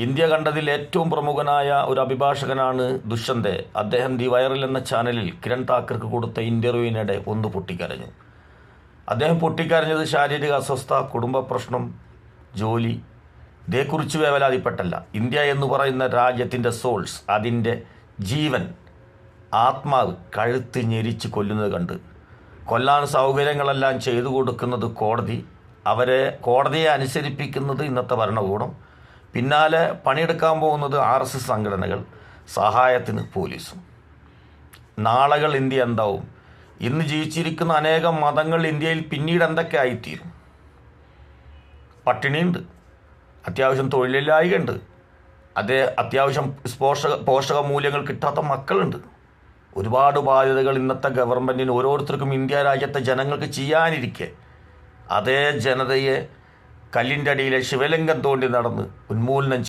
India കണ്ടതിൽ ഏറ്റവും പ്രമുഖനായ ഒരു അഭിഭാഷകനാണ് ദുഷ്യന്ത്. അദ്ദേഹം ദി വൈറൽ എന്ന ചാനലിൽ കിരൺ താക്കർക്ക് കൊടുത്ത ഇൻ്റർവ്യൂവിനിടെ ഒന്ന് പൊട്ടിക്കരഞ്ഞു. അദ്ദേഹം പൊട്ടിക്കരഞ്ഞത് ശാരീരിക അസ്വസ്ഥത, കുടുംബ പ്രശ്നം, ജോലി ഇതേക്കുറിച്ച് വേവലാതിപ്പെട്ടല്ല. ഇന്ത്യ എന്ന് പറയുന്ന രാജ്യത്തിൻ്റെ സോൾസ്, അതിൻ്റെ ജീവൻ, ആത്മാവ് കഴുത്ത് ഞെരിച്ച് കൊല്ലുന്നത് കണ്ട് കൊല്ലാൻ സൗകര്യങ്ങളെല്ലാം ചെയ്തു കൊടുക്കുന്നത് കോടതി, കോടതിയെ അനുസരിപ്പിക്കുന്നത് ഇന്നത്തെ ഭരണകൂടം, പിന്നാലെ പണിയെടുക്കാൻ പോകുന്നത് RSS സംഘടനകൾ, സഹായത്തിന് പോലീസും. നാളുകൾ ഇന്ത്യ എന്താവും? ഇന്ന് ജീവിച്ചിരിക്കുന്ന അനേകം മതങ്ങൾ ഇന്ത്യയിൽ പിന്നീട് എന്തൊക്കെ ആയിത്തീരും? പട്ടിണിയുണ്ട്, അത്യാവശ്യം തൊഴിലില്ലായ്കയുണ്ട്, അത്യാവശ്യം പോഷക മൂല്യങ്ങൾ കിട്ടാത്ത മക്കളുണ്ട്. ഒരുപാട് ബാധ്യതകൾ ഇന്നത്തെ ഗവൺമെൻറ്റിന്, ഓരോരുത്തർക്കും ഇന്ത്യ രാജ്യത്തെ ജനങ്ങൾക്ക് ചെയ്യാനിരിക്കെ അതേ ജനതയെ കല്ലിൻ്റെ അടിയിലെ ശിവലിംഗം തോണ്ടി നടന്ന് ഉന്മൂലനം